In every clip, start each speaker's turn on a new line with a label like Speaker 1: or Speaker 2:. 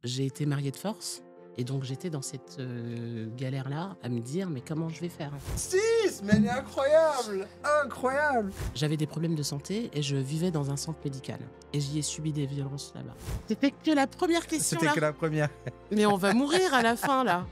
Speaker 1: J'ai été mariée de force et donc j'étais dans cette, galère-là à me dire: «Mais comment je vais faire?»
Speaker 2: 6, mais elle est incroyable! Incroyable!
Speaker 1: J'avais des problèmes de santé et je vivais dans un centre médical et j'y ai subi des violences là-bas. C'était que la première question
Speaker 2: C'était
Speaker 1: là,
Speaker 2: que la première.
Speaker 1: mais on va mourir à la fin là.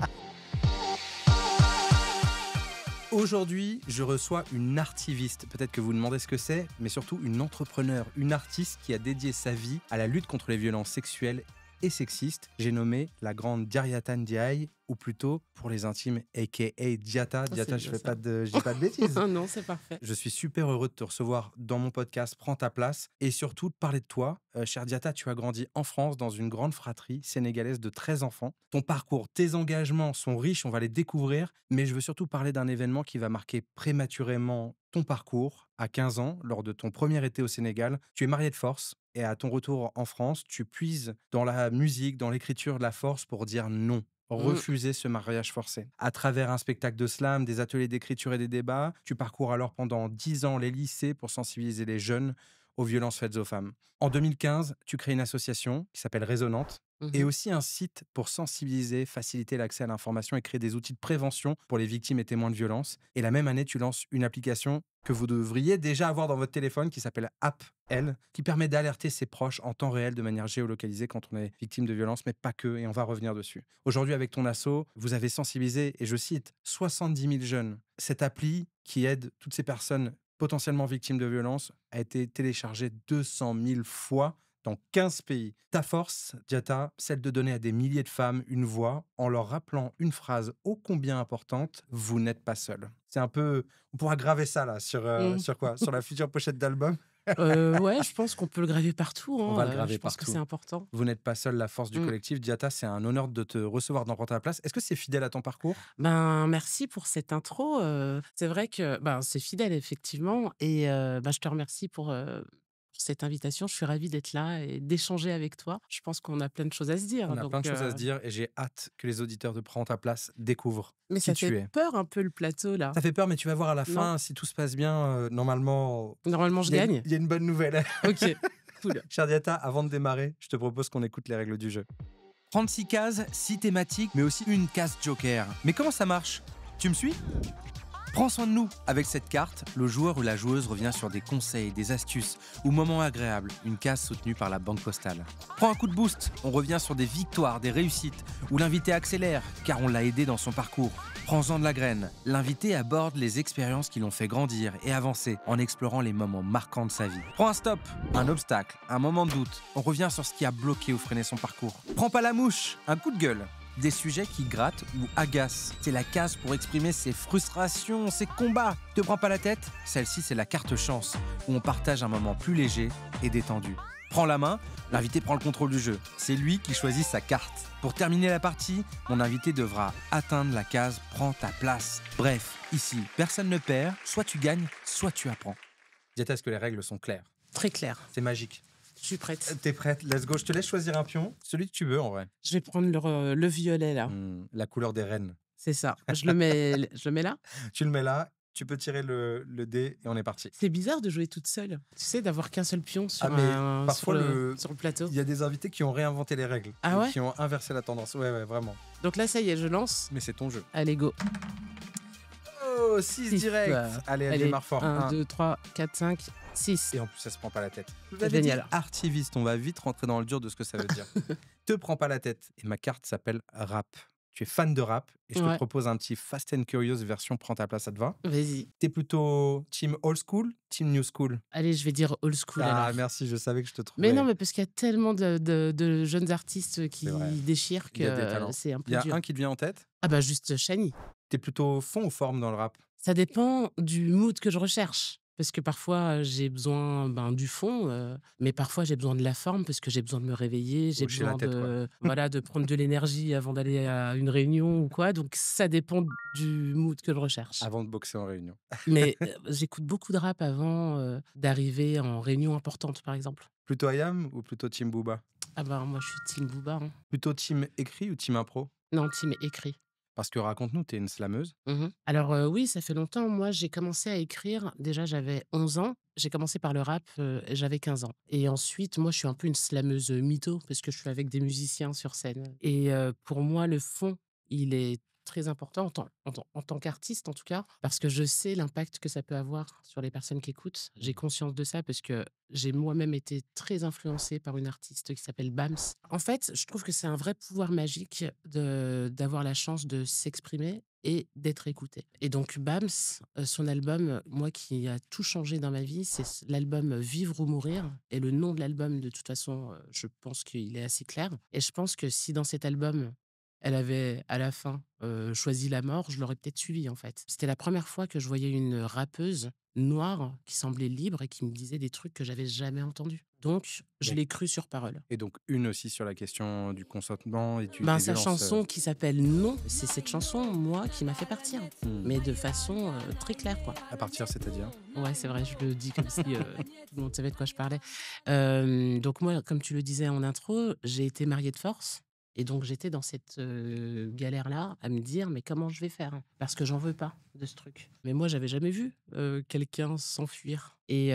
Speaker 2: Aujourd'hui, je reçois une artiviste. Peut-être que vous vous demandez ce que c'est, mais surtout une entrepreneur, une artiste qui a dédié sa vie à la lutte contre les violences sexuelles et sexistes. J'ai nommé la grande Diarriata Ndiaye, ou plutôt, pour les intimes, a.k.a. Diata.
Speaker 1: Oh, c'est
Speaker 2: Diata,
Speaker 1: bien ça.
Speaker 2: je dis pas de bêtises.
Speaker 1: Non, c'est parfait.
Speaker 2: Je suis super heureux de te recevoir dans mon podcast Prends ta place et surtout de parler de toi. Cher Diata, tu as grandi en France dans une grande fratrie sénégalaise de 13 enfants. Ton parcours, tes engagements sont riches, on va les découvrir, mais je veux surtout parler d'un événement qui va marquer prématurément ton parcours. À 15 ans, lors de ton premier été au Sénégal, tu es marié de force et à ton retour en France, tu puises dans la musique, dans l'écriture de la force pour dire non.
Speaker 1: Mmh.
Speaker 2: Refuser ce mariage forcé. À travers un spectacle de slam, des ateliers d'écriture et des débats, tu parcours alors pendant 10 ans les lycées pour sensibiliser les jeunes aux violences faites aux femmes. En 2015, tu crées une association qui s'appelle Résonante et
Speaker 1: Mmh.
Speaker 2: aussi un site pour sensibiliser, faciliter l'accès à l'information et créer des outils de prévention pour les victimes et témoins de violences. Et la même année, tu lances une application que vous devriez déjà avoir dans votre téléphone qui s'appelle App-L, qui permet d'alerter ses proches en temps réel de manière géolocalisée quand on est victime de violences, mais pas que, et on va revenir dessus. Aujourd'hui, avec ton asso, vous avez sensibilisé, et je cite, 70 000 jeunes. Cette appli qui aide toutes ces personnes potentiellement victimes de violences a été téléchargée 200 000 fois dans 15 pays. Ta force, Diata, celle de donner à des milliers de femmes une voix en leur rappelant une phrase ô combien importante: vous n'êtes pas seul. C'est un peu, on pourra graver ça là
Speaker 1: Mmh.
Speaker 2: sur quoi? Sur la future pochette d'album.
Speaker 1: Ouais, je pense qu'on peut le graver partout,
Speaker 2: On va
Speaker 1: hein,
Speaker 2: le graver
Speaker 1: je pense que c'est
Speaker 2: partout.
Speaker 1: important.
Speaker 2: Vous n'êtes pas seul, la force du
Speaker 1: Mmh.
Speaker 2: collectif. Diata, c'est un honneur de te recevoir dans Prends ta place. Est-ce que c'est fidèle à ton parcours?
Speaker 1: Ben, merci pour cette intro, c'est vrai que, ben, c'est fidèle effectivement et bah, je te remercie pour cette invitation. Je suis ravie d'être là et d'échanger avec toi. Je pense qu'on a plein de choses à se
Speaker 2: On
Speaker 1: dire
Speaker 2: a
Speaker 1: donc
Speaker 2: plein de choses à se dire et j'ai hâte que les auditeurs de Prends ta place découvrent
Speaker 1: mais
Speaker 2: qui
Speaker 1: ça fait
Speaker 2: tu es.
Speaker 1: peur un peu le plateau là,
Speaker 2: Ça fait peur, mais tu vas voir à la
Speaker 1: non?
Speaker 2: fin, si tout se passe bien, normalement,
Speaker 1: Normalement je gagne?
Speaker 2: il y a une bonne nouvelle.
Speaker 1: OK, cool.
Speaker 2: Cher Diata, avant de démarrer, je te propose qu'on écoute les règles du jeu. 36 cases, 6 thématiques, mais aussi une case joker. Mais comment ça marche? Tu me suis? Prends soin de nous. Avec cette carte, le joueur ou la joueuse revient sur des conseils, des astuces ou moments agréables, une case soutenue par la Banque Postale. Prends un coup de boost, on revient sur des victoires, des réussites, où l'invité accélère, car on l'a aidé dans son parcours. Prends-en de la graine. L'invité aborde les expériences qui l'ont fait grandir et avancer en explorant les moments marquants de sa vie. Prends un stop, un obstacle, un moment de doute. On revient sur ce qui a bloqué ou freiné son parcours. Prends pas la mouche, un coup de gueule. Des sujets qui grattent ou agacent. C'est la case pour exprimer ses frustrations, ses combats. Te prends pas la tête? Celle-ci, c'est la carte chance, où on partage un moment plus léger et détendu. Prends la main, l'invité prend le contrôle du jeu. C'est lui qui choisit sa carte. Pour terminer la partie, mon invité devra atteindre la case Prends ta place. Bref, ici, personne ne perd, soit tu gagnes, soit tu apprends. Dites, est-ce que les règles sont claires?
Speaker 1: Très clair,
Speaker 2: C'est magique.
Speaker 1: je suis prête.
Speaker 2: T'es prête? Let's go. Je te laisse choisir un pion, celui que tu veux en vrai.
Speaker 1: Je vais prendre le violet là,
Speaker 2: La couleur des reines.
Speaker 1: c'est ça. Je le mets là?
Speaker 2: Tu le mets là, tu peux tirer le dé et on est parti.
Speaker 1: C'est bizarre de jouer toute seule. Tu sais, d'avoir qu'un seul pion
Speaker 2: Ah,
Speaker 1: sur
Speaker 2: mais
Speaker 1: un sur
Speaker 2: parfois,
Speaker 1: le plateau.
Speaker 2: il y a des invités qui ont réinventé les règles
Speaker 1: Ah
Speaker 2: et
Speaker 1: ouais?
Speaker 2: qui ont inversé la tendance. Ouais, ouais, vraiment.
Speaker 1: Donc là, ça y est, je lance.
Speaker 2: Mais c'est ton jeu.
Speaker 1: Allez, go.
Speaker 2: Oh, 6
Speaker 1: Six.
Speaker 2: direct. Allez, elle
Speaker 1: Allez,
Speaker 2: démarre fort.
Speaker 1: 1,
Speaker 2: Un.
Speaker 1: 2, 3, 4, 5, 6.
Speaker 2: Et en plus, ça se prend pas la tête. Je
Speaker 1: C'est
Speaker 2: l'avais dit,
Speaker 1: génial.
Speaker 2: artiviste, on va vite rentrer dans le dur de ce que ça veut dire. Te prends pas la tête. Et ma carte s'appelle rap. Tu es fan de rap et je te
Speaker 1: Ouais,
Speaker 2: propose un petit Fast and Curious version Prends ta place, ça te va?
Speaker 1: vas-y.
Speaker 2: T'es plutôt team old school, team new school?
Speaker 1: Allez, je vais dire old school
Speaker 2: Ah,
Speaker 1: alors.
Speaker 2: merci, je savais que je te
Speaker 1: Mais non,
Speaker 2: trouverais.
Speaker 1: mais parce qu'il y a tellement de jeunes artistes qui
Speaker 2: C'est vrai.
Speaker 1: déchirent
Speaker 2: Il y a des
Speaker 1: que
Speaker 2: talents.
Speaker 1: c'est un
Speaker 2: Il
Speaker 1: peu
Speaker 2: y a
Speaker 1: dur.
Speaker 2: un qui te vient en tête?
Speaker 1: Ah bah juste Shany.
Speaker 2: T'es plutôt fond ou forme dans le rap?
Speaker 1: Ça dépend du mood que je recherche. Parce que parfois, j'ai besoin ben, du fond, mais parfois j'ai besoin de la forme parce que j'ai besoin de me réveiller, j'ai
Speaker 2: Hocher la
Speaker 1: besoin
Speaker 2: tête, quoi.
Speaker 1: de, voilà, de prendre de l'énergie avant d'aller à une réunion ou quoi. Donc ça dépend du mood que je recherche.
Speaker 2: Avant de boxer en réunion.
Speaker 1: Mais j'écoute beaucoup de rap avant d'arriver en réunion importante, par exemple.
Speaker 2: Plutôt IAM ou plutôt team Booba?
Speaker 1: Ah ben moi, je suis team Booba. Hein.
Speaker 2: Plutôt team écrit ou team impro?
Speaker 1: Non, team écrit.
Speaker 2: Parce que raconte-nous, tu es une slameuse?
Speaker 1: Alors, oui, ça fait longtemps. Moi, j'ai commencé à écrire, déjà j'avais 11 ans. J'ai commencé par le rap, j'avais 15 ans et ensuite, moi, je suis un peu une slameuse, mytho parce que je suis avec des musiciens sur scène et pour moi, le fond, il est très important en tant qu'artiste, en tout cas, parce que je sais l'impact que ça peut avoir sur les personnes qui écoutent. J'ai conscience de ça parce que j'ai moi-même été très influencée par une artiste qui s'appelle Bams. En fait, je trouve que c'est un vrai pouvoir magique de d'avoir la chance de s'exprimer et d'être écouté. Et donc Bams, son album, moi qui a tout changé dans ma vie, c'est l'album Vivre ou mourir et le nom de l'album de toute façon, je pense qu'il est assez clair et je pense que si dans cet album, elle avait à la fin, choisi la mort, je l'aurais peut-être suivie en fait. C'était la première fois que je voyais une rappeuse noire qui semblait libre et qui me disait des trucs que j'avais jamais entendus. Donc je
Speaker 2: Donc
Speaker 1: l'ai crue sur parole.
Speaker 2: et donc une aussi sur la question du consentement et
Speaker 1: Ben,
Speaker 2: des
Speaker 1: sa
Speaker 2: violences,
Speaker 1: chanson qui s'appelle «Non», c'est cette chanson, moi, qui m'a fait partir,
Speaker 2: mmh,
Speaker 1: mais de façon, très claire, quoi.
Speaker 2: à partir, c'est-à-dire?
Speaker 1: Ouais, c'est vrai, je le dis comme si, tout le monde savait de quoi je parlais. Donc moi, comme tu le disais en intro, j'ai été mariée de force et donc j'étais dans cette, galère-là à me dire: «Mais comment je vais faire?» Parce que j'en veux pas de ce truc. Mais moi, j'avais jamais vu, quelqu'un s'enfuir et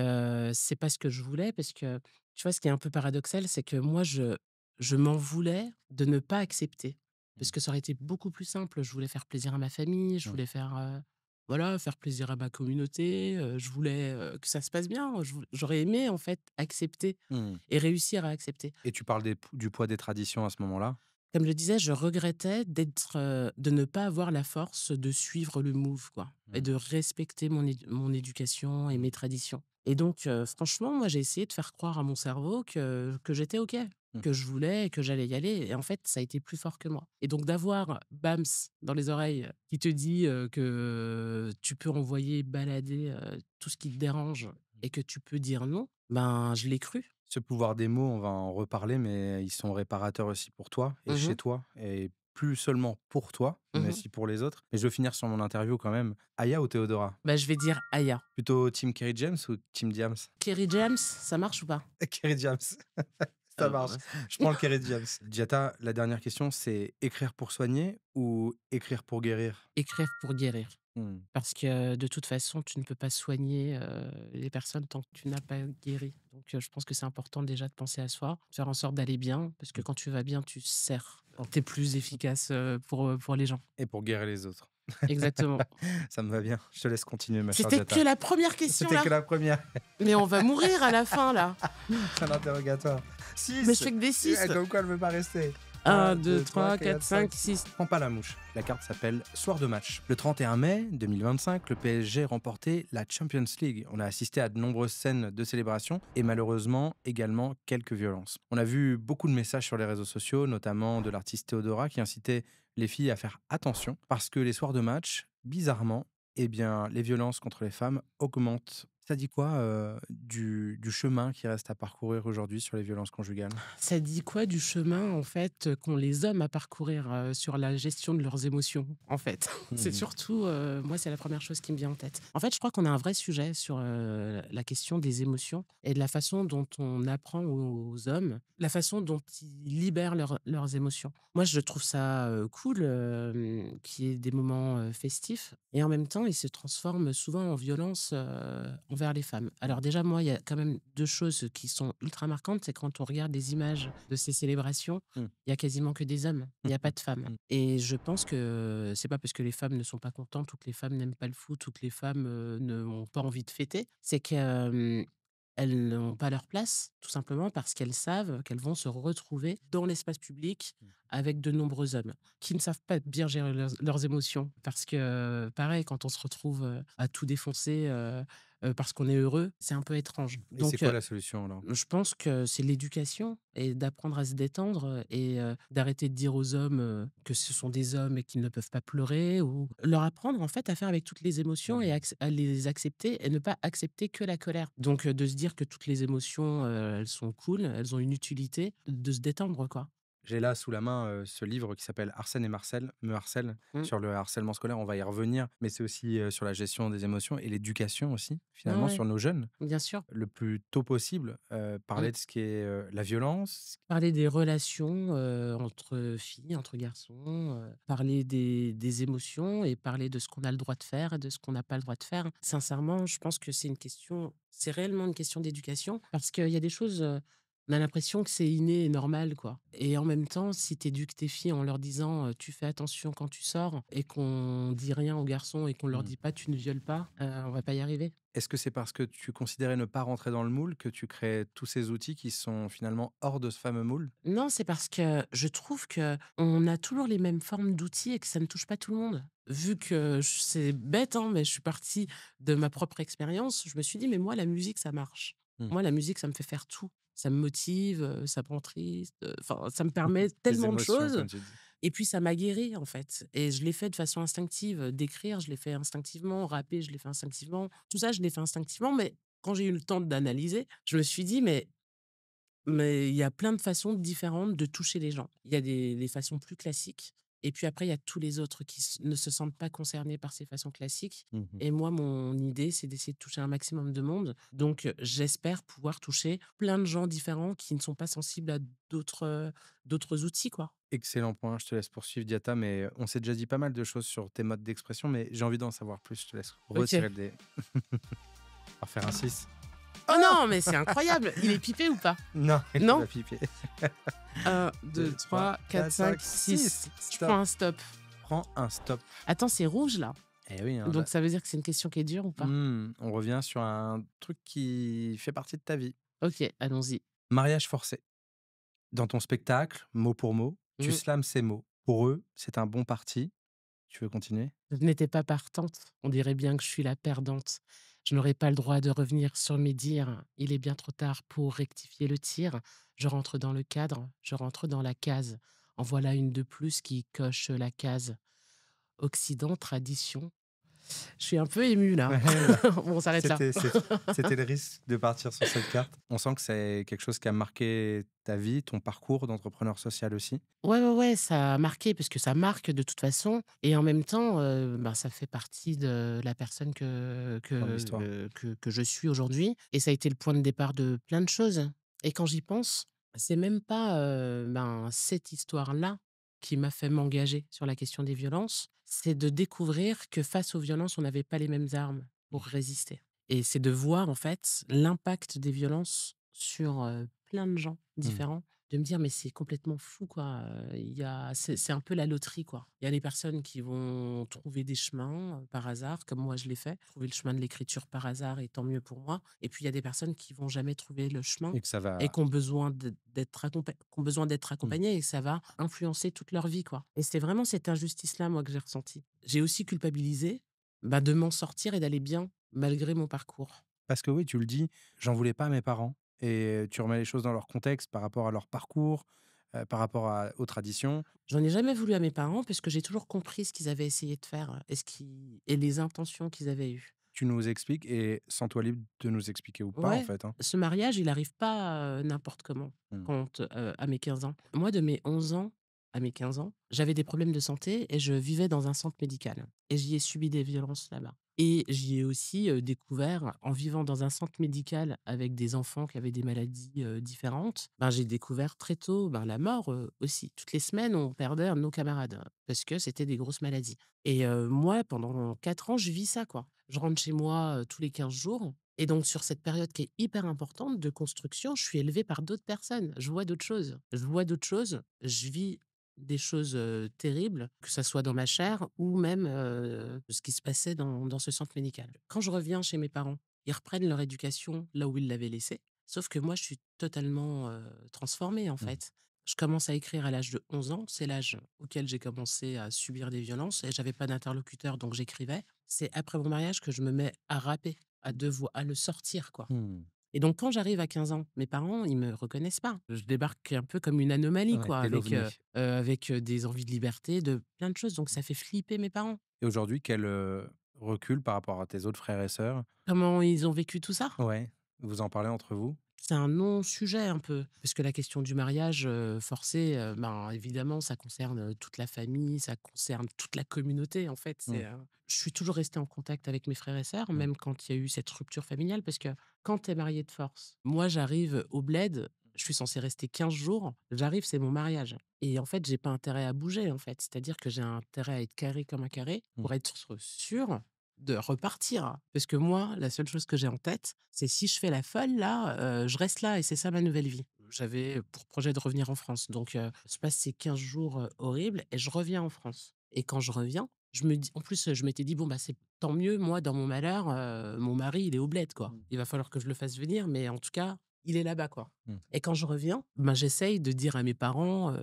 Speaker 1: c'est pas ce que je voulais parce que, tu vois, ce qui est un peu paradoxal, c'est que moi, je m'en voulais de ne pas accepter. Parce
Speaker 2: Mmh,
Speaker 1: que ça aurait été beaucoup plus simple. Je voulais faire plaisir à ma famille, je
Speaker 2: mmh,
Speaker 1: voulais faire, voilà, faire plaisir à ma communauté, je voulais, que ça se passe bien. J'aurais aimé, en fait, accepter
Speaker 2: mmh,
Speaker 1: et réussir à accepter.
Speaker 2: et tu parles du poids des traditions à ce moment-là?
Speaker 1: Comme je disais, je regrettais de ne pas avoir la force de suivre le move, quoi et
Speaker 2: Mmh,
Speaker 1: de respecter mon éducation et
Speaker 2: mmh,
Speaker 1: mes traditions et donc franchement, moi, j'ai essayé de faire croire à mon cerveau que j'étais OK,
Speaker 2: mmh.
Speaker 1: que je voulais et que j'allais y aller et en fait, ça a été plus fort que moi et donc d'avoir Bams dans les oreilles qui te dit, que tu peux envoyer balader, tout ce qui te dérange et que tu peux dire non, ben, je l'ai cru.
Speaker 2: Ce pouvoir des mots, on va en reparler, mais ils sont réparateurs aussi pour toi et
Speaker 1: Mmh
Speaker 2: chez
Speaker 1: mh.
Speaker 2: toi et plus seulement pour toi, mais
Speaker 1: Mmh.
Speaker 2: aussi pour les autres. Mais je veux finir sur mon interview quand même. Aya ou Théodora?
Speaker 1: Bah, je vais dire Aya.
Speaker 2: Plutôt team Kerry James ou team Diams?
Speaker 1: Kerry James, ça marche ou pas?
Speaker 2: Kerry James, ça marche.
Speaker 1: Mince.
Speaker 2: Je prends le Kerry James. Diata, la dernière question, c'est écrire pour soigner ou écrire pour guérir?
Speaker 1: Écrire pour guérir.
Speaker 2: Mmh.
Speaker 1: Parce que de toute façon, tu ne peux pas soigner, les personnes tant que tu n'as pas guéri. Donc, je pense que c'est important déjà de penser à soi, de faire en sorte d'aller bien, parce que
Speaker 2: Mmh.
Speaker 1: quand tu vas bien, tu sers. Tu es plus efficace, pour les gens.
Speaker 2: Et pour guérir les autres.
Speaker 1: Exactement.
Speaker 2: Ça me va bien. Je te laisse continuer, ma chère
Speaker 1: C'était que
Speaker 2: Diata.
Speaker 1: la première question
Speaker 2: C'était
Speaker 1: là,
Speaker 2: que la première.
Speaker 1: mais on va mourir à la fin là.
Speaker 2: C'est un interrogatoire.
Speaker 1: Mais je
Speaker 2: 6.
Speaker 1: fais que des 6.
Speaker 2: Comme quoi elle veut pas rester.
Speaker 1: 1,
Speaker 2: Un,
Speaker 1: 2,
Speaker 2: deux, trois,
Speaker 1: 3, 4,
Speaker 2: quatre, cinq,
Speaker 1: 5,
Speaker 2: six.
Speaker 1: 6.
Speaker 2: Prends pas la mouche. La carte s'appelle Soir de match. Le 31 mai 2025, le PSG remportait la Champions League. On a assisté à de nombreuses scènes de célébration et malheureusement également quelques violences. On a vu beaucoup de messages sur les réseaux sociaux, notamment de l'artiste Théodora qui incitait les filles à faire attention parce que les soirs de match, bizarrement, eh bien, les violences contre les femmes augmentent. Ça dit quoi du chemin qui reste à parcourir aujourd'hui sur les violences conjugales?
Speaker 1: Ça dit quoi du chemin, en fait, qu'ont les hommes à parcourir, sur la gestion de leurs émotions, en fait? C'est
Speaker 2: Mhm.
Speaker 1: surtout, moi, c'est la première chose qui me vient en tête. En fait, je crois qu'on a un vrai sujet sur, la question des émotions et de la façon dont on apprend aux hommes, la façon dont ils libèrent leurs émotions. Moi, je trouve ça, cool, qu'il y ait des moments, festifs et en même temps, ils se transforment souvent en violence, envers les femmes. Alors déjà, moi, il y a quand même 2 choses qui sont ultra marquantes, c'est quand on regarde des images de ces célébrations,
Speaker 2: Mm.
Speaker 1: il y a quasiment que des hommes, il y a pas de femmes
Speaker 2: Mm.
Speaker 1: et je pense que c'est pas parce que les femmes ne sont pas contentes ou que les femmes n'aiment pas le foot ou que les femmes, n'ont pas envie de fêter, c'est que, elles n'ont pas leur place, tout simplement parce qu'elles savent qu'elles vont se retrouver dans l'espace public
Speaker 2: Mm.
Speaker 1: avec de nombreux hommes qui ne savent pas bien gérer leurs émotions. Parce que, pareil, quand on se retrouve, à tout défoncer, parce qu'on est heureux, c'est un peu étrange.
Speaker 2: Et c'est
Speaker 1: Donc,
Speaker 2: quoi la solution alors?
Speaker 1: je pense que c'est l'éducation et d'apprendre à se détendre, et d'arrêter de dire aux hommes, que ce sont des hommes et qu'ils ne peuvent pas pleurer ou leur apprendre, en fait, à faire avec toutes les émotions et
Speaker 2: Mm.
Speaker 1: à les accepter et ne pas accepter que la colère. Donc, de se dire que toutes les émotions, elles sont cool, elles ont une utilité, de se détendre, quoi.
Speaker 2: J'ai là sous la main, ce livre qui s'appelle Arsène et Marcel Me harcèle,
Speaker 1: Mmh.
Speaker 2: sur le harcèlement scolaire, on va y revenir, mais c'est aussi, sur la gestion des émotions et l'éducation aussi,
Speaker 1: Ouais,
Speaker 2: finalement,
Speaker 1: ouais,
Speaker 2: sur nos jeunes,
Speaker 1: bien sûr.
Speaker 2: le plus tôt possible,
Speaker 1: Mmh.
Speaker 2: parler de ce qui est, la violence.
Speaker 1: Parler des relations, entre filles, entre garçons, parler des émotions et parler de ce qu'on a le droit de faire et de ce qu'on n'a pas le droit de faire. Sincèrement, je pense que c'est réellement une question d'éducation parce qu'il y a des choses, on a l'impression que c'est inné et normal, quoi. Et en même temps, si tu éduques tes filles en leur disant, «Tu fais attention quand tu sors» et qu'on dit rien aux garçons et qu'on leur
Speaker 2: Mmh.
Speaker 1: dit pas: «Tu ne violes pas», on va pas y arriver.
Speaker 2: Est-ce que c'est parce que tu considérais ne pas rentrer dans le moule que tu crées tous ces outils qui sont finalement hors de ce fameux moule?
Speaker 1: Non, c'est parce que je trouve que on a toujours les mêmes formes d'outils et que ça ne touche pas tout le monde. Vu que c'est bête, hein, mais je suis partie de ma propre expérience, je me suis dit: «Mais moi, la musique, ça marche.
Speaker 2: Mmh.
Speaker 1: Moi, la musique, ça me fait faire tout. Ça me motive, ça me rend triste, enfin, ça me permet
Speaker 2: Les
Speaker 1: tellement de
Speaker 2: émotions,
Speaker 1: choses
Speaker 2: comme tu dis.
Speaker 1: et puis ça m'a guérie, en fait et je l'ai fait de façon instinctive. D'écrire, je l'ai fait instinctivement, rapper, je l'ai fait instinctivement. Tout ça, je l'ai fait instinctivement, mais quand j'ai eu le temps d'analyser, je me suis dit: mais il y a plein de façons différentes de toucher les gens. Il y a des façons plus classiques et puis après il y a tous les autres qui ne se sentent pas concernés par ces façons classiques
Speaker 2: Mmh.
Speaker 1: et moi, mon idée, c'est d'essayer de toucher un maximum de monde. Donc j'espère pouvoir toucher plein de gens différents qui ne sont pas sensibles à d'autres outils, quoi.
Speaker 2: Excellent point, je te laisse poursuivre Diata, mais on s'est déjà dit pas mal de choses sur tes modes d'expression, mais j'ai envie d'en savoir plus. Je te laisse
Speaker 1: OK.
Speaker 2: retirer le dé. On va faire un 6.
Speaker 1: Oh
Speaker 2: Ah!
Speaker 1: non, mais c'est incroyable! Il est pipé ou pas?
Speaker 2: Non, il est
Speaker 1: Non?
Speaker 2: pas pipé.
Speaker 1: 1, 2,
Speaker 2: 2, 3,
Speaker 1: 3, 4,
Speaker 2: 4, 5,
Speaker 1: 5, 6.
Speaker 2: 6.
Speaker 1: Je
Speaker 2: Stop.
Speaker 1: prends un stop.
Speaker 2: Prends un stop.
Speaker 1: Attends, c'est rouge là?
Speaker 2: Eh oui, hein, là,
Speaker 1: Donc ça veut dire que c'est une question qui est dure ou pas?
Speaker 2: on revient sur un truc qui fait partie de ta vie.
Speaker 1: OK, allons-y.
Speaker 2: Mariage forcé. Dans ton spectacle, mot pour mot, tu
Speaker 1: Mmh.
Speaker 2: slams ces mots. Pour eux, c'est un bon parti. Tu veux continuer?
Speaker 1: Je n'étais pas partante, on dirait bien que je suis la perdante. Je n'aurai pas le droit de revenir sur mes dires. Il est bien trop tard pour rectifier le tir. Je rentre dans le cadre, je rentre dans la case. En voilà une de plus qui coche la case. Occident, tradition. Je suis un peu émue là.
Speaker 2: Ouais, bah,
Speaker 1: Bon, on s'arrête là.
Speaker 2: c'était le risque de partir sur cette carte. On sent que c'est quelque chose qui a marqué ta vie, ton parcours d'entrepreneur social aussi.
Speaker 1: Ouais, ouais, ouais, ça a marqué parce que ça marque de toute façon et en même temps, ben, ça fait partie de la personne
Speaker 2: Dans l'histoire.
Speaker 1: que je suis aujourd'hui et ça a été le point de départ de plein de choses et quand j'y pense, c'est même pas, ben, cette histoire-là qui m'a fait m'engager sur la question des violences, c'est de découvrir que face aux violences, on n'avait pas les mêmes armes pour résister et c'est de voir, en fait, l'impact des violences sur, plein de gens
Speaker 2: Mmh.
Speaker 1: différents de me dire: «Mais c'est complètement fou quoi», il y a c'est un peu la loterie quoi. Il y a des personnes qui vont trouver des chemins, par hasard, comme moi je l'ai fait, trouver le chemin de l'écriture par hasard et tant mieux pour moi. Et puis il y a des personnes qui vont jamais trouver le chemin
Speaker 2: Et que ça
Speaker 1: et
Speaker 2: va.
Speaker 1: qui ont besoin d'être
Speaker 2: Mmh.
Speaker 1: accompagnées et ça va influencer toute leur vie quoi. Et c'est vraiment cette injustice-là moi que j'ai ressentie. J'ai aussi culpabilisé, bah, de m'en sortir et d'aller bien malgré mon parcours.
Speaker 2: Parce que oui, tu le dis, j'en voulais pas à mes parents et tu remets les choses dans leur contexte par rapport à leur parcours, par rapport aux traditions.
Speaker 1: J'en ai jamais voulu à mes parents puisque j'ai toujours compris ce qu'ils avaient essayé de faire et les intentions qu'ils avaient eues.
Speaker 2: Tu nous expliques et sens-toi libre de nous expliquer ou pas en
Speaker 1: Ouais,
Speaker 2: fait, hein.
Speaker 1: ce mariage, il arrive pas, n'importe comment
Speaker 2: Mmh.
Speaker 1: à mes 15 ans. Moi, de mes 11 ans à mes 15 ans, j'avais des problèmes de santé et je vivais dans un centre médical et j'y ai subi des violences là-bas et j'y ai aussi, découvert en vivant dans un centre médical avec des enfants qui avaient des maladies, différentes, ben, j'ai découvert très tôt, ben, la mort, aussi. Toutes les semaines, on perdait un de nos camarades parce que c'était des grosses maladies et moi, pendant 4 ans, je vis ça, quoi. Je rentre chez moi, tous les 15 jours et donc sur cette période qui est hyper importante de construction, je suis élevée par d'autres personnes. Je vois d'autres choses. Je vois d'autres choses. Je vis des choses, terribles, que ça soit dans ma chair ou même, ce qui se passait dans ce centre médical. Quand je reviens chez mes parents, ils reprennent leur éducation là où ils l'avaient laissée, sauf que moi, je suis totalement, transformée, en
Speaker 2: Mmh.
Speaker 1: fait. Je commence à écrire à l'âge de 11 ans, c'est l'âge auquel j'ai commencé à subir des violences et j'avais pas d'interlocuteur, donc j'écrivais. C'est après mon mariage que je me mets à rapper, à le sortir, quoi.
Speaker 2: Mmh.
Speaker 1: Et donc quand j'arrive à 15 ans, mes parents, ils me reconnaissent pas. Je débarque un peu comme une anomalie,
Speaker 2: Ouais,
Speaker 1: quoi,
Speaker 2: tu l'ovni.
Speaker 1: avec, des envies de liberté, de plein de choses, donc ça fait flipper mes parents.
Speaker 2: Et aujourd'hui, quel, recul par rapport à tes autres frères et sœurs?
Speaker 1: Comment ils ont vécu tout ça?
Speaker 2: Ouais, vous en parlez entre vous?
Speaker 1: C'est un non-sujet un peu, parce que la question du mariage, forcé, ben, évidemment, ça concerne, toute la famille, ça concerne toute la communauté, en fait.
Speaker 2: Mmh,
Speaker 1: Je suis toujours restée en contact avec mes frères et sœurs,
Speaker 2: mmh,
Speaker 1: même quand il y a eu cette rupture familiale, parce que quand tu es marié de force, moi, j'arrive au bled, je suis censée rester 15 jours, j'arrive, c'est mon mariage et en fait, j'ai pas intérêt à bouger, en fait. C'est-à-dire que j'ai intérêt à être carré comme un carré
Speaker 2: mmh.
Speaker 1: pour être sûre de repartir. Parce que moi, la seule chose que j'ai en tête, c'est si je fais la folle là, je reste là et c'est ça ma nouvelle vie. J'avais pour projet de revenir en France. Donc, je passe ces 15 jours, horribles et je reviens en France. Et quand je reviens, je me dis en plus, je m'étais dit: «Bon, bah, c'est tant mieux, moi, dans mon malheur, mon mari, il est au bled, quoi.
Speaker 2: Mmh.
Speaker 1: Il va falloir que je le fasse venir, mais en tout cas, il est là-bas, quoi».
Speaker 2: Mmh.
Speaker 1: Et quand je reviens, ben, j'essaye de dire à mes parents,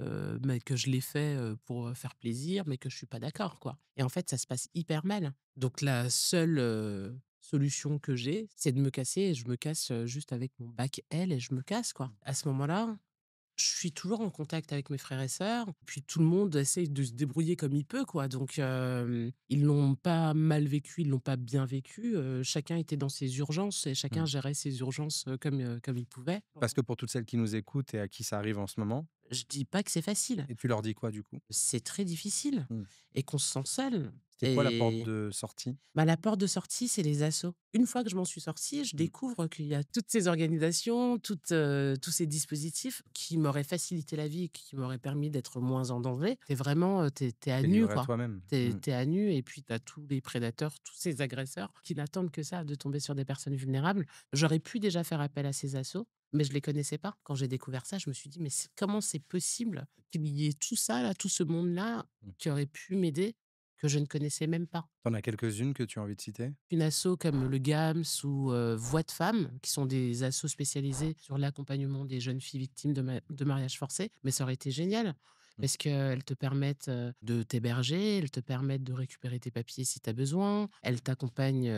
Speaker 1: mais que je l'ai fait, pour, faire plaisir, mais que je suis pas d'accord, quoi. Et en fait, ça se passe hyper mal. Donc la seule, solution que j'ai, c'est de me casser et je me casse, juste avec mon bac L et je me casse, quoi. À ce moment-là, je suis toujours en contact avec mes frères et sœurs, puis tout le monde essaye de se débrouiller comme il peut, quoi. Donc ils l'ont pas mal vécu, ils l'ont pas bien vécu, chacun était dans ses urgences et chacun
Speaker 2: Mmh.
Speaker 1: gérait ses urgences, comme il pouvait.
Speaker 2: Parce que pour toutes celles qui nous écoutent et à qui ça arrive en ce moment,
Speaker 1: Je dis pas que c'est facile,
Speaker 2: et tu leur dis quoi du coup?
Speaker 1: c'est très difficile
Speaker 2: Mmh.
Speaker 1: et qu'on se sent seul
Speaker 2: C'était quoi la porte
Speaker 1: et
Speaker 2: de sortie?
Speaker 1: bah, la porte de sortie, c'est les assos. Une fois que je m'en suis sortie, je
Speaker 2: Mmh.
Speaker 1: découvre qu'il y a toutes ces organisations, tous ces dispositifs qui m'auraient facilité la vie, qui m'auraient permis d'être moins en danger. Tu vraiment, tu à
Speaker 2: Tu
Speaker 1: nu,
Speaker 2: livré à
Speaker 1: quoi.
Speaker 2: toi-même.
Speaker 1: Tu
Speaker 2: Mmh.
Speaker 1: es à nu et puis tu as tous les prédateurs, tous ces agresseurs qui n'attendent que ça, de tomber sur des personnes vulnérables. J'aurais pu déjà faire appel à ces assos, mais je les connaissais pas. Quand j'ai découvert ça, je me suis dit: «Mais comment c'est possible qu'il y ait tout ça là, tout ce monde-là
Speaker 2: Mmh.
Speaker 1: qui aurait pu m'aider, que je ne connaissais même pas?»
Speaker 2: Tu as quelques-unes que tu as envie de citer?
Speaker 1: Une asso comme le GAMS ou Voix de femmes, qui sont des assos spécialisés sur l'accompagnement des jeunes filles victimes de mariage forcé. Mais ça aurait été génial
Speaker 2: Mmh.
Speaker 1: parce qu'elles te permettent, de t'héberger, elles te permettent de récupérer tes papiers si tu as besoin. Elles t'accompagnent,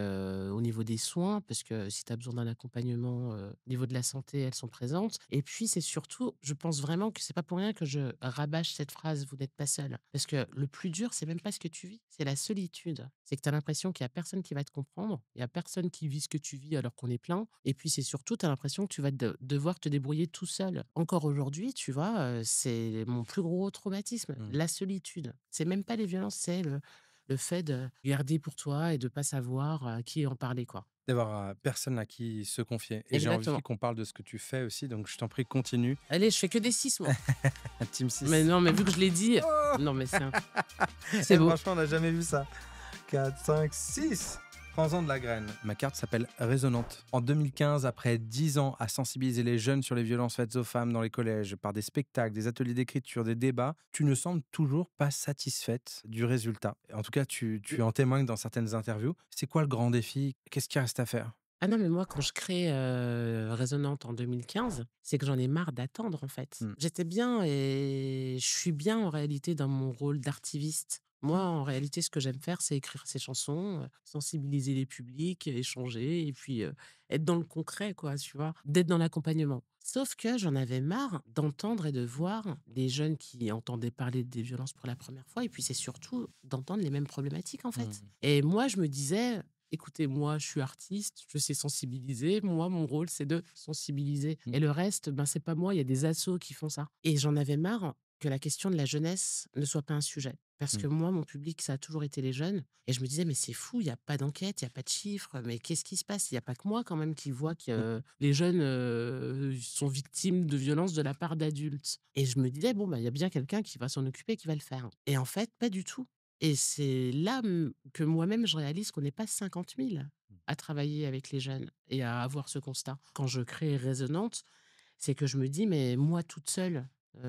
Speaker 1: au niveau des soins parce que si tu as besoin d'un accompagnement, au niveau de la santé, elles sont présentes. Et puis c'est surtout, je pense vraiment que c'est pas pour rien que je rabâche cette phrase: «Vous n'êtes pas seul». Parce que le plus dur, c'est même pas ce que tu vis, c'est la solitude. C'est que tu as l'impression qu'il y a personne qui va te comprendre, il y a personne qui vit ce que tu vis alors qu'on est plein. Et puis c'est surtout, tu as l'impression que tu vas devoir te débrouiller tout seul. Encore aujourd'hui, tu vois, c'est mon plus gros traumatisme,
Speaker 2: Mmh.
Speaker 1: la solitude. C'est même pas les violences, c'est le fait de garder pour toi et de pas savoir à qui en parler, quoi.
Speaker 2: D'avoir, personne à qui se confier et j'ai envie
Speaker 1: Exactement.
Speaker 2: qu'on parle de ce que tu fais aussi, donc je t'en prie continue.
Speaker 1: Allez, je fais que des 6 moi.
Speaker 2: Team
Speaker 1: Mais
Speaker 2: 6.
Speaker 1: non, mais vu que je l'ai dit,
Speaker 2: Oh!
Speaker 1: non mais c'est
Speaker 2: Eh
Speaker 1: beau.
Speaker 2: franchement, on n'a jamais vu ça. 4, 5, 6. Prends-en de la graine. Ma carte s'appelle Résonante. En 2015, après 10 ans à sensibiliser les jeunes sur les violences faites aux femmes dans les collèges, par des spectacles, des ateliers d'écriture, des débats, tu ne sembles toujours pas satisfaite du résultat. En tout cas, tu en témoignes dans certaines interviews. C'est quoi le grand défi? Qu'est-ce qu'il reste à faire?
Speaker 1: Ah non, mais moi, quand je crée, Résonante en 2015, c'est que j'en ai marre d'attendre, en fait.
Speaker 2: Mmh.
Speaker 1: J'étais bien et je suis bien, en réalité, dans mon rôle d'artiviste. Moi, en réalité, ce que j'aime faire, c'est écrire ces chansons, sensibiliser les publics, échanger et puis, être dans le concret, quoi, tu vois? D'être dans l'accompagnement. Sauf que j'en avais marre d'entendre et de voir les jeunes qui entendaient parler des violences pour la première fois et puis c'est surtout d'entendre les mêmes problématiques, en fait.
Speaker 2: Mmh.
Speaker 1: Et moi, je me disais: «Écoutez, moi, je suis artiste, je sais sensibiliser. Moi, mon rôle, c'est de sensibiliser
Speaker 2: Mmh.
Speaker 1: et le reste, ben, c'est pas moi, il y a des assos qui font ça». Et j'en avais marre que la question de la jeunesse ne soit pas un sujet. Parce
Speaker 2: Mmh.
Speaker 1: que moi, mon public, ça a toujours été les jeunes et je me disais: «Mais c'est fou, il y a pas d'enquête, il y a pas de chiffres, mais qu'est-ce qui se passe?» Il y a pas que moi quand même qui voit que,
Speaker 2: Mmh.
Speaker 1: les jeunes, sont victimes de violences de la part d'adultes. Et je me disais: «Bon, bah, il y a bien quelqu'un qui va s'en occuper, qui va le faire». Et en fait, pas du tout. Et c'est là, que moi-même je réalise qu'on n'est pas 50 000 à travailler avec les jeunes et à avoir ce constat. Quand je crée Résonante, c'est que je me dis: «Mais moi toute seule,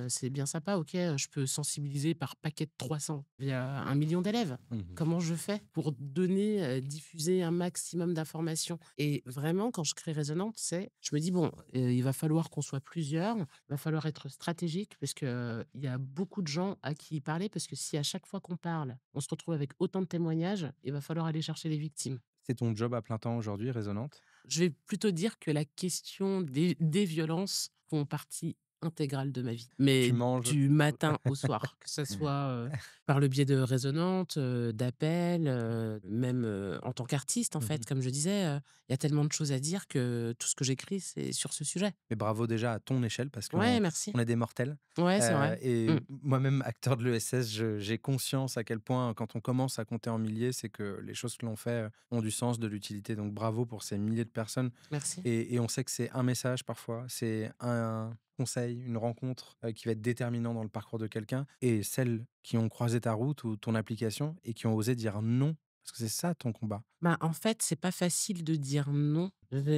Speaker 1: c'est bien sympa, OK, je peux sensibiliser par paquet de 300 via 1 million d'élèves.
Speaker 2: Mmh.
Speaker 1: Comment je fais pour donner, diffuser un maximum d'informations?» Et vraiment quand je crée Résonante, je me dis: «Bon, il va falloir qu'on soit plusieurs, il va falloir être stratégique parce que, il y a beaucoup de gens à qui parler parce que si à chaque fois qu'on parle, on se retrouve avec autant de témoignages, il va falloir aller chercher les victimes».
Speaker 2: C'est ton job à plein temps aujourd'hui, Résonante?
Speaker 1: Je vais plutôt dire que la question des violences font partie intégrale de ma vie,
Speaker 2: Tu
Speaker 1: mais
Speaker 2: manges.
Speaker 1: du matin au soir, que ça soit, par le biais de résonantes, d'appels, même, en tant qu'artiste, en
Speaker 2: Mmh.
Speaker 1: fait, comme je disais, il y a tellement de choses à dire que tout ce que j'écris, c'est sur ce sujet.
Speaker 2: Mais bravo déjà à ton échelle parce
Speaker 1: Ouais,
Speaker 2: qu'on
Speaker 1: merci.
Speaker 2: on est des mortels.
Speaker 1: Ouais, c'est vrai.
Speaker 2: Et
Speaker 1: Mmh.
Speaker 2: moi-même acteur de l'ESS, j'ai conscience à quel point quand on commence à compter en milliers, c'est que les choses que l'on fait, ont du sens, de l'utilité. Donc bravo pour ces milliers de personnes
Speaker 1: Merci.
Speaker 2: et on sait que c'est un message parfois, c'est un conseil, une rencontre, qui va être déterminant dans le parcours de quelqu'un et celles qui ont croisé ta route ou ton application et qui ont osé dire non, parce que c'est ça ton combat.
Speaker 1: Bah, en fait, c'est pas facile de dire non.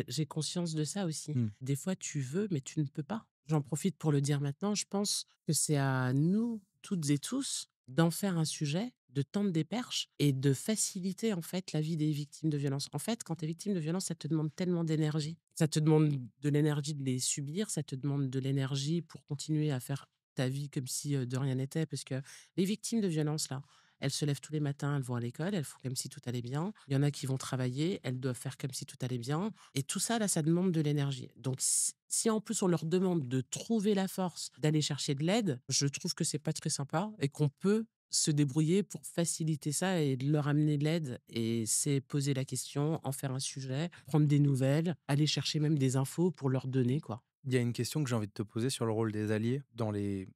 Speaker 1: J'ai conscience de ça aussi.
Speaker 2: Mmh.
Speaker 1: Des fois, tu veux, mais tu ne peux pas. J'en profite pour le dire maintenant. Je pense que c'est à nous, toutes et tous, d'en faire un sujet, de tendre des perches et de faciliter, en fait, la vie des victimes de violences. En fait, quand tu es victime de violence, ça te demande tellement d'énergie. Ça te demande de l'énergie de les subir, ça te demande de l'énergie pour continuer à faire ta vie comme si de rien n'était. Parce que les victimes de violence, là, elles se lèvent tous les matins, elles vont à l'école, elles font comme si tout allait bien. Il y en a qui vont travailler, elles doivent faire comme si tout allait bien. Et tout ça, là, ça demande de l'énergie. Donc, si en plus on leur demande de trouver la force d'aller chercher de l'aide, je trouve que c'est pas très sympa et qu'on peut se débrouiller pour faciliter ça et de leur amener de l'aide. Et c'est poser la question, en faire un sujet, prendre des nouvelles, aller chercher même des infos pour leur donner, quoi.
Speaker 2: Il y a une question que j'ai envie de te poser sur le rôle des alliés dans les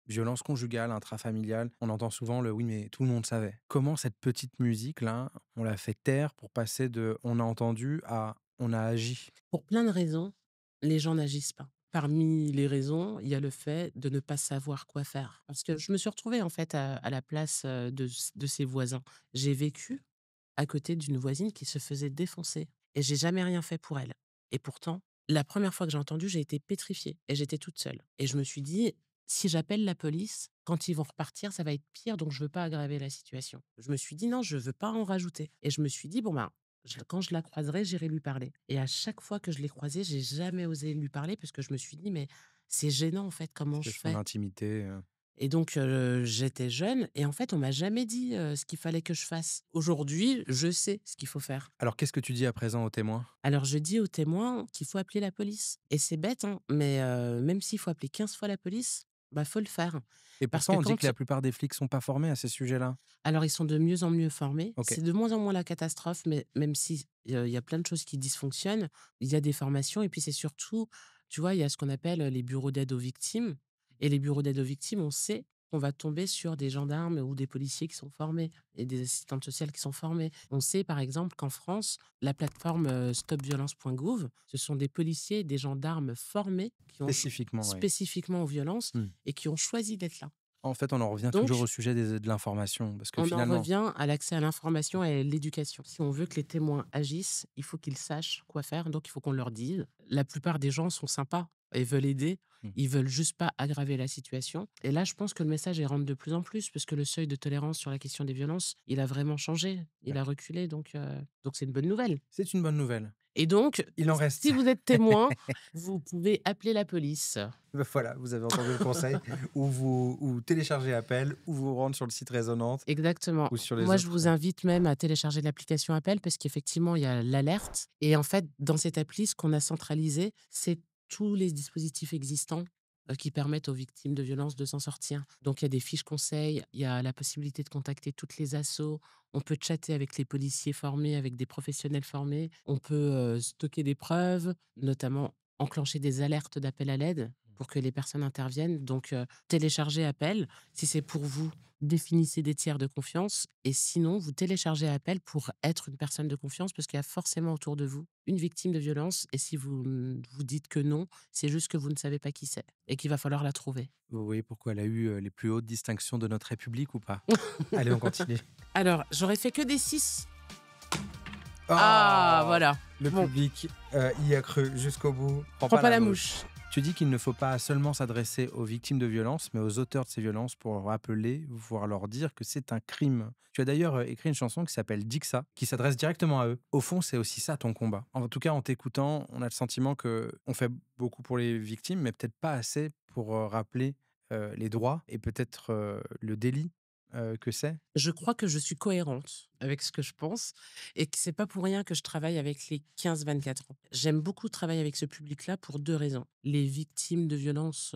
Speaker 2: violences conjugales, intrafamiliales. On entend souvent le oui, mais tout le monde savait. Comment cette petite musique-là, on l'a fait taire pour passer de on a entendu à on a agi?
Speaker 1: Pour plein de raisons, les gens n'agissent pas. Parmi les raisons, il y a le fait de ne pas savoir quoi faire. Parce que je me suis retrouvée en fait à la place de ses voisins. J'ai vécu à côté d'une voisine qui se faisait défoncer et j'ai jamais rien fait pour elle. Et pourtant, la première fois que j'ai entendu, j'ai été pétrifiée et j'étais toute seule. Et je me suis dit, si j'appelle la police, quand ils vont repartir, ça va être pire, donc je veux pas aggraver la situation. Je me suis dit non, je veux pas en rajouter. Et je me suis dit, bon ben, quand je la croiserai, j'irai lui parler. Et à chaque fois que je l'ai croisée, j'ai jamais osé lui parler parce que je me suis dit, mais c'est gênant en fait, comment
Speaker 2: C'est
Speaker 1: je
Speaker 2: son
Speaker 1: fais?
Speaker 2: intimité,
Speaker 1: Et donc, j'étais jeune et en fait, on m'a jamais dit, ce qu'il fallait que je fasse. Aujourd'hui, je sais ce qu'il faut faire.
Speaker 2: Alors qu'est-ce que tu dis à présent aux témoins?
Speaker 1: Alors je dis aux témoins qu'il faut appeler la police et c'est bête, hein, mais même s'il faut appeler 15 fois la police, bah, faut le faire.
Speaker 2: Et
Speaker 1: Parce
Speaker 2: pourtant
Speaker 1: que
Speaker 2: on dit que
Speaker 1: quand
Speaker 2: la plupart des flics sont pas formés à ces sujets-là.
Speaker 1: alors ils sont de mieux en mieux formés,
Speaker 2: OK.
Speaker 1: c'est de moins en moins la catastrophe, mais même si, il y a plein de choses qui dysfonctionnent, il y a des formations et puis c'est surtout, tu vois, il y a ce qu'on appelle, les bureaux d'aide aux victimes et les bureaux d'aide aux victimes, on sait qu'on va tomber sur des gendarmes ou des policiers qui sont formés et des assistantes sociales qui sont formées. On sait par exemple qu'en France, la plateforme, stopviolence.gouv, ce sont des policiers et des gendarmes formés qui ont
Speaker 2: Spécifiquement, oui.
Speaker 1: spécifiquement aux violences
Speaker 2: Mmh.
Speaker 1: et qui ont choisi d'être là.
Speaker 2: En fait, on en revient toujours
Speaker 1: Donc
Speaker 2: au sujet de l'information parce que
Speaker 1: on en
Speaker 2: finalement
Speaker 1: revient à l'accès à l'information et à l'éducation. Si on veut que les témoins agissent, il faut qu'ils sachent quoi faire, donc il faut qu'on leur dise. La plupart des gens sont sympas et veulent aider,
Speaker 2: mmh,
Speaker 1: ils veulent juste pas aggraver la situation. Et là, je pense que le message, il rentre de plus en plus parce que le seuil de tolérance sur la question des violences, il a vraiment changé, il
Speaker 2: ouais.
Speaker 1: a reculé, donc c'est une bonne nouvelle.
Speaker 2: C'est une bonne nouvelle.
Speaker 1: Et donc,
Speaker 2: Il en reste.
Speaker 1: si vous êtes témoin, vous pouvez appeler la police.
Speaker 2: Bah, voilà, vous avez entendu le conseil. Ou téléchargez Appel, ou vous rendez sur le site Résonante,
Speaker 1: Exactement.
Speaker 2: ou sur les
Speaker 1: Moi, je
Speaker 2: autres,
Speaker 1: vous invite même à télécharger l'application Appel parce qu'effectivement, il y a l'alerte et en fait, dans cette appli, ce qu'on a centralisé, c'est tous les dispositifs existants, qui permettent aux victimes de violences de s'en sortir. Donc il y a des fiches conseils, il y a la possibilité de contacter toutes les assos, on peut chatter avec les policiers formés, avec des professionnels formés, on peut, stocker des preuves, notamment enclencher des alertes d'appel à l'aide pour que les personnes interviennent. Donc téléchargez Appel. Si c'est pour vous, définissez des tiers de confiance et sinon, vous téléchargez Appel pour être une personne de confiance parce qu'il y a forcément autour de vous une victime de violence et si vous dites que non, c'est juste que vous ne savez pas qui c'est et qu'il va falloir la trouver.
Speaker 2: vous voyez pourquoi elle a eu, les plus hautes distinctions de notre République ou pas? Allez, on continue.
Speaker 1: Alors, j'aurais fait que des 6. Ah,
Speaker 2: Oh!
Speaker 1: voilà.
Speaker 2: Le
Speaker 1: Bon,
Speaker 2: public, y a cru jusqu'au bout. Prends
Speaker 1: prends
Speaker 2: pas
Speaker 1: pas
Speaker 2: la
Speaker 1: la
Speaker 2: mouche.
Speaker 1: mouche.
Speaker 2: Tu dis qu'il ne faut pas seulement s'adresser aux victimes de violences, mais aux auteurs de ces violences pour leur rappeler, voire leur dire que c'est un crime. Tu as d'ailleurs écrit une chanson qui s'appelle Dixa, qui s'adresse directement à eux. Au fond, c'est aussi ça ton combat. En tout cas, en t'écoutant, on a le sentiment que on fait beaucoup pour les victimes, mais peut-être pas assez pour rappeler les droits et peut-être le délit que c'est?
Speaker 1: Je crois que je suis cohérente avec ce que je pense et que c'est pas pour rien que je travaille avec les 15-24 ans. J'aime beaucoup travailler avec ce public-là pour 2 raisons. Les victimes de violences,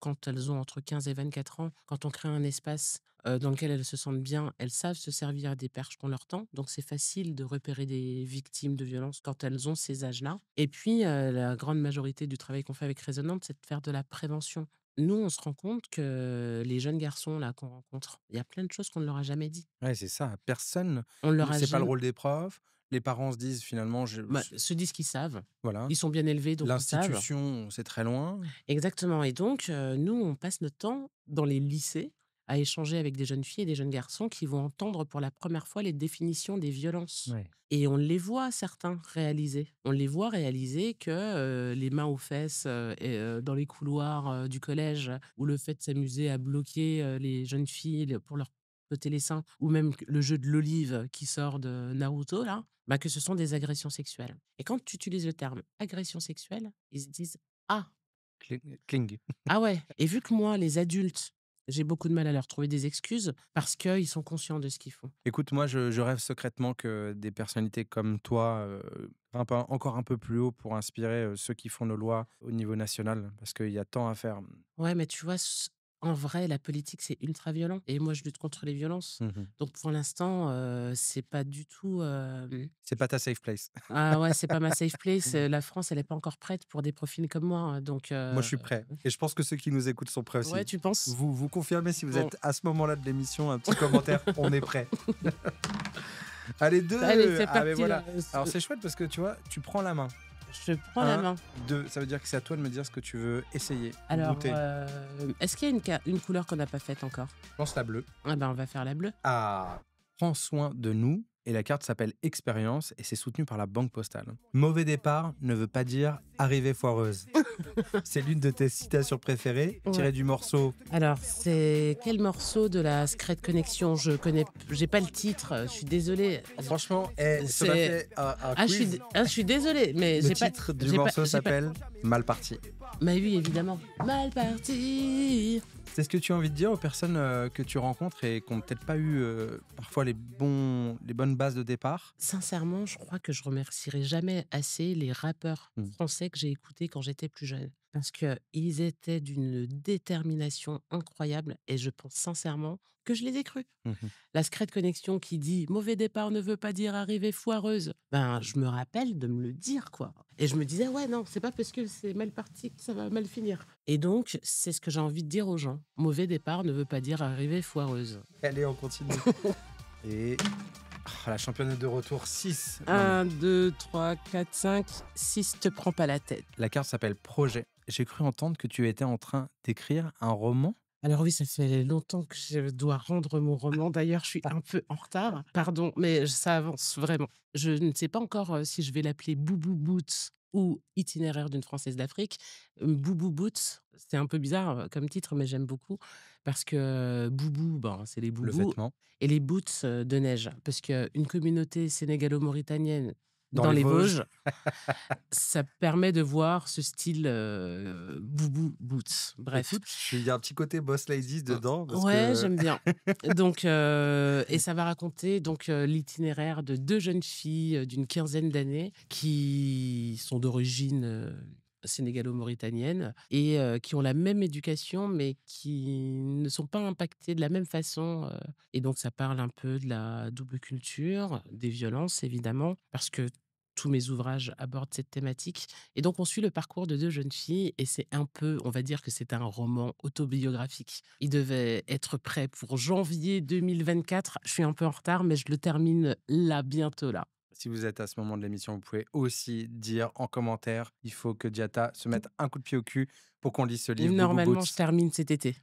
Speaker 1: quand elles ont entre 15 et 24 ans, quand on crée un espace, dans lequel elles se sentent bien, elles savent se servir des perches qu'on leur tend, donc c'est facile de repérer des victimes de violences quand elles ont ces âges-là et puis, la grande majorité du travail qu'on fait avec Résonante, c'est de faire de la prévention. Nous, on se rend compte que les jeunes garçons là qu'on rencontre, il y a plein de choses qu'on ne leur a jamais dit.
Speaker 2: Ouais, c'est ça, personne
Speaker 1: On leur a
Speaker 2: c'est pas le
Speaker 1: jamais
Speaker 2: rôle des profs, les parents se disent finalement je
Speaker 1: bah, se disent qu'ils savent.
Speaker 2: voilà,
Speaker 1: Ils sont bien élevés, donc ils savent.
Speaker 2: l'institution, c'est très loin.
Speaker 1: Exactement et donc nous, on passe notre temps dans les lycées à échanger avec des jeunes filles et des jeunes garçons qui vont entendre pour la première fois les définitions des violences
Speaker 2: Ouais.
Speaker 1: et on les voit certains réaliser. On les voit réaliser que, les mains aux fesses, dans les couloirs, du collège ou le fait de s'amuser à bloquer, les jeunes filles le pour leur peauter les seins ou même q le jeu de l'olive qui sort de Naruto là, bah, que ce sont des agressions sexuelles et quand tu utilises le terme agression sexuelle, ils se disent: «Ah!»
Speaker 2: Kling.
Speaker 1: Ah ouais et vu que moi, les adultes, j'ai beaucoup de mal à leur trouver des excuses parce qu'ils sont conscients de ce qu'ils font.
Speaker 2: Écoute, moi, je rêve secrètement que des personnalités comme toi, grimpent encore un peu plus haut pour inspirer, ceux qui font nos lois au niveau national, parce qu'il y a tant à faire.
Speaker 1: Ouais, mais tu vois, en vrai, la politique, c'est ultra violent et moi, je lutte contre les violences.
Speaker 2: Mmh.
Speaker 1: Donc pour l'instant, c'est pas du tout,
Speaker 2: C'est pas ta safe place.
Speaker 1: ah ouais, c'est pas ma safe place. La France, elle est pas encore prête pour des profils comme moi, hein, donc
Speaker 2: Moi, je suis prêt et je pense que ceux qui nous écoutent sont prêts
Speaker 1: ouais,
Speaker 2: aussi.
Speaker 1: tu penses?
Speaker 2: Vous confirmez si vous
Speaker 1: Bon,
Speaker 2: êtes à ce moment-là de l'émission, un petit commentaire, on est prêt. Allez
Speaker 1: allez,
Speaker 2: 2.
Speaker 1: c'est
Speaker 2: Ah mais
Speaker 1: parti
Speaker 2: voilà.
Speaker 1: là,
Speaker 2: Alors c'est chouette parce que tu vois, tu prends la main.
Speaker 1: je prends la
Speaker 2: 1,
Speaker 1: main.
Speaker 2: 2, ça veut dire que c'est à toi de me dire ce que tu veux essayer ou
Speaker 1: Alors,
Speaker 2: goûter.
Speaker 1: est-ce qu'il y a une couleur qu'on n'a pas faite encore?
Speaker 2: Je pense la bleue.
Speaker 1: Ah ben, on va faire la bleue.
Speaker 2: Ah, prends soin de nous et la carte s'appelle Expérience et c'est soutenu par la Banque Postale. Mauvais départ ne veut pas dire arrivée foireuse. C'est l'une de tes citations préférées,
Speaker 1: Ouais.
Speaker 2: tirée du morceau.
Speaker 1: Alors, c'est quel morceau de la Secret Connection? J'ai pas le titre, je suis désolée.
Speaker 2: Franchement, si on a
Speaker 1: C'est
Speaker 2: fait un quiz,
Speaker 1: je suis désolée, mais
Speaker 2: le
Speaker 1: j'ai pas
Speaker 2: titre du
Speaker 1: j'ai pas
Speaker 2: morceau
Speaker 1: j'ai pas
Speaker 2: s'appelle Mal parti.
Speaker 1: bah oui, évidemment. Mal parti.
Speaker 2: C'est ce que tu as envie de dire aux personnes que tu rencontres et qui n'ont peut-être pas eu parfois les bonnes bases de départ?
Speaker 1: Sincèrement, je crois que je remercierai jamais assez les rappeurs
Speaker 2: Mm.
Speaker 1: français que j'ai écoutés quand j'étais plus jeune. Parce qu'ils étaient d'une détermination incroyable et je pense sincèrement que je les ai crus.
Speaker 2: Mhm.
Speaker 1: La Secret Connection qui dit «Mauvais départ ne veut pas dire arrivée foireuse». Ben, je me rappelle de me le dire, quoi. Et je me disais: «Ouais, non, c'est pas parce que c'est mal parti que ça va mal finir». Et donc, c'est ce que j'ai envie de dire aux gens. Mauvais départ ne veut pas dire arrivée foireuse.
Speaker 2: Allez, on continue. Et la championne est de retour 6.
Speaker 1: 1, 2, 3, 4, 5, 6, te prends pas la tête.
Speaker 2: La carte s'appelle Projet. J'ai cru entendre que tu étais en train d'écrire un roman.
Speaker 1: Alors oui, ça fait longtemps que je dois rendre mon roman. D'ailleurs, je suis un peu en retard. Pardon, mais ça avance vraiment. Je ne sais pas encore si je vais l'appeler Boubou Boots ou Itinéraire d'une Française d'Afrique. Boubou Boots, c'est un peu bizarre comme titre, mais j'aime beaucoup parce que Boubou, ben, c'est les
Speaker 2: Le
Speaker 1: boubous
Speaker 2: vêtement.
Speaker 1: et les boots de neige. Parce qu'une communauté sénégalo-mauritanienne
Speaker 2: Dans
Speaker 1: dans
Speaker 2: les
Speaker 1: les
Speaker 2: Vosges.
Speaker 1: Vosges, ça permet de voir ce style Boubou Boots. Bref.
Speaker 2: Écoute, il y a un petit côté boss ladies dedans parce
Speaker 1: Ouais,
Speaker 2: que
Speaker 1: j'aime bien. Donc, et ça va raconter donc l'itinéraire de 2 jeunes filles, d'une quinzaine d'années qui sont d'origine, sénégalo-mauritanienne et qui ont la même éducation, mais qui ne sont pas impactées de la même façon, et donc ça parle un peu de la double culture, des violences évidemment, parce que tous mes ouvrages abordent cette thématique et donc on suit le parcours de 2 jeunes filles et c'est un peu on va dire que c'est un roman autobiographique. Il devait être prêt pour janvier 2024. Je suis un peu en retard, mais je le termine là, bientôt là.
Speaker 2: si vous êtes à ce moment de l'émission, vous pouvez aussi dire en commentaire, il faut que Diata se mette un coup de pied au cul pour qu'on lise ce livre, Boubou
Speaker 1: Normalement, je
Speaker 2: Boots.
Speaker 1: termine cet été.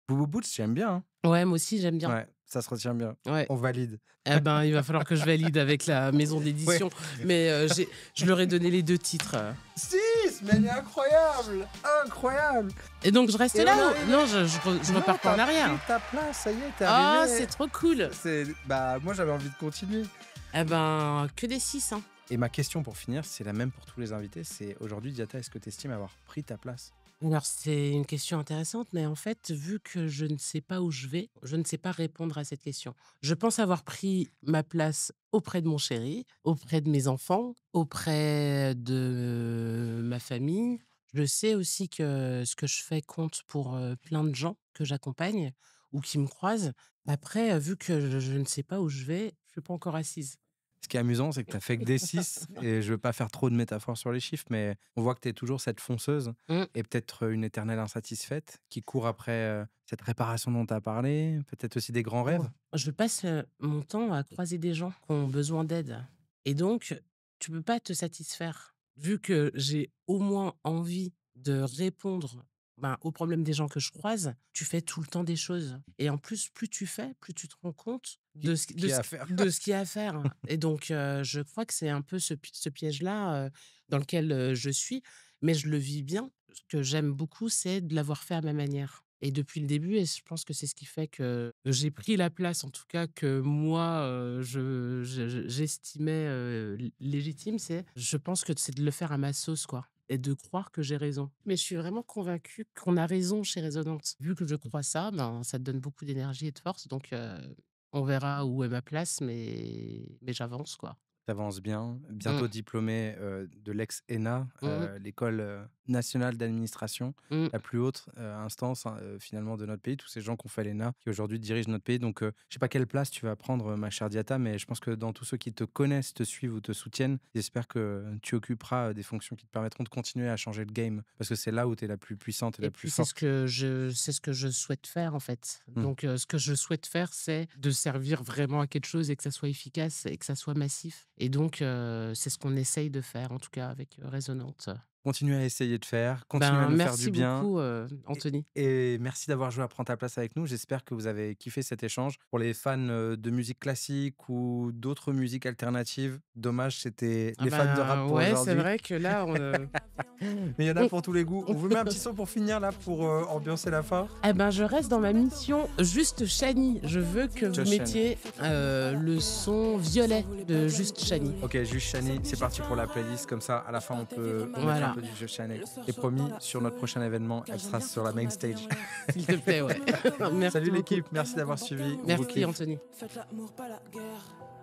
Speaker 2: Boubou Boots, j'aime bien, hein.
Speaker 1: Ouais, moi aussi, j'aime bien.
Speaker 2: Ouais, ça se retient bien.
Speaker 1: Ouais.
Speaker 2: On valide.
Speaker 1: Eh ben, il va falloir que je valide avec la maison d'édition. Mais je leur ai donné les 2 titres.
Speaker 2: 6, mais elle est incroyable. Incroyable.
Speaker 1: Et donc, je reste
Speaker 2: Et on
Speaker 1: là
Speaker 2: arrive.
Speaker 1: ou non, je
Speaker 2: Non,
Speaker 1: repars pas en
Speaker 2: t'as
Speaker 1: arrière.
Speaker 2: pris ta place, ça y est, t'es
Speaker 1: Ah,
Speaker 2: arrivé.
Speaker 1: c'est trop cool.
Speaker 2: Bah, moi, j'avais envie de continuer.
Speaker 1: Eh ben, que des 6, hein.
Speaker 2: Et ma question pour finir, c'est la même pour tous les invités. C'est aujourd'hui, Diata, est-ce que tu estimes avoir pris ta place?
Speaker 1: Alors c'est une question intéressante, mais en fait, vu que je ne sais pas où je vais, je ne sais pas répondre à cette question. Je pense avoir pris ma place auprès de mon chéri, auprès de mes enfants, auprès de ma famille. Je sais aussi que ce que je fais compte pour, plein de gens que j'accompagne ou qui me croisent. Après, vu que je ne sais pas où je vais, je suis pas encore assise.
Speaker 2: Ce qui est amusant, c'est que tu as fait que des 6 et je veux pas faire trop de métaphores sur les chiffres, mais on voit que tu es toujours cette fonceuse
Speaker 1: Mmh.
Speaker 2: et peut-être une éternelle insatisfaite qui court après, cette réparation dont tu as parlé, peut-être aussi des grands
Speaker 1: Oh,
Speaker 2: rêves?
Speaker 1: je passe, mon temps à croiser des gens qui ont besoin d'aide et donc tu peux pas te satisfaire. Vu que j'ai au moins envie de répondre, ben, aux problèmes des gens que je croise, tu fais tout le temps des choses et en plus, plus tu fais, plus tu te rends compte
Speaker 2: Qui
Speaker 1: de ce qui
Speaker 2: qui a à faire?
Speaker 1: de ce qu'il y a à faire et donc je crois que c'est un peu ce piège-là, dans lequel, je suis, mais je le vis bien. Ce que j'aime beaucoup, c'est de l'avoir fait à ma manière et depuis le début et je pense que c'est ce qui fait que j'ai pris la place, en tout cas, que moi, j'estimais, légitime. Je pense que c'est de le faire à ma sauce, quoi et de croire que j'ai raison. Mais je suis vraiment convaincue qu'on a raison chez Résonante. Vu que je crois ça, ben, ça te donne beaucoup d'énergie et de force donc on verra où est ma place mais j'avance, quoi.
Speaker 2: Tu avances bien,
Speaker 1: Mmh.
Speaker 2: bientôt diplômé, de l'ex-ENA,
Speaker 1: Mmh.
Speaker 2: l'école, nationale d'administration,
Speaker 1: Mmh.
Speaker 2: la plus haute, instance, hein, finalement de notre pays. Tous ces gens qui ont fait l'ENA, qui aujourd'hui dirigent notre pays donc je sais pas quelle place tu vas prendre, ma chère Diata, mais je pense que dans tous ceux qui te connaissent, te suivent ou te soutiennent, j'espère que tu occuperas, des fonctions qui te permettront de continuer à changer le game parce que c'est là où tu es la plus puissante et
Speaker 1: Et
Speaker 2: la plus
Speaker 1: puis
Speaker 2: forte.
Speaker 1: c'est ce que je souhaite faire, en fait.
Speaker 2: Mmh.
Speaker 1: Donc ce que je souhaite faire, c'est de servir vraiment à quelque chose et que ça soit efficace et que ça soit massif et donc c'est ce qu'on essaye de faire, en tout cas avec, Résonante.
Speaker 2: Continue à essayer de faire, continue à
Speaker 1: Ben,
Speaker 2: nous faire du
Speaker 1: merci
Speaker 2: bien.
Speaker 1: beaucoup,
Speaker 2: Et
Speaker 1: Anthony.
Speaker 2: et merci d'avoir joué à Prends ta place avec nous. J'espère que vous avez kiffé cet échange. Pour les fans, de musique classique ou d'autres musiques alternatives, dommage, c'était
Speaker 1: Ah
Speaker 2: les fans de rap
Speaker 1: ben,
Speaker 2: pour
Speaker 1: ouais, c'est
Speaker 2: aujourd'hui.
Speaker 1: vrai que là,
Speaker 2: Mais il y en a
Speaker 1: on
Speaker 2: pour tous les goûts. On vous met un petit son pour finir là, pour, ambiancer la fin?
Speaker 1: eh ben, je reste dans ma mission Juste Chani. Je veux que vous
Speaker 2: Just Shani.
Speaker 1: mettiez, le son violet de Juste Chani.
Speaker 2: OK, Just Shani, c'est parti pour la playlist. Comme ça, à la fin, on mettra un
Speaker 1: Voilà,
Speaker 2: peu du Just Shani. Et promis, sur notre prochain événement, elle sera sur la main stage.
Speaker 1: s'il te plaît, ouais.
Speaker 2: Salut
Speaker 1: Merci beaucoup.
Speaker 2: l'équipe, merci d'avoir suivi. On vous
Speaker 1: Merci,
Speaker 2: kiffe.
Speaker 1: Anthony.
Speaker 3: Faites l'amour, pas la guerre.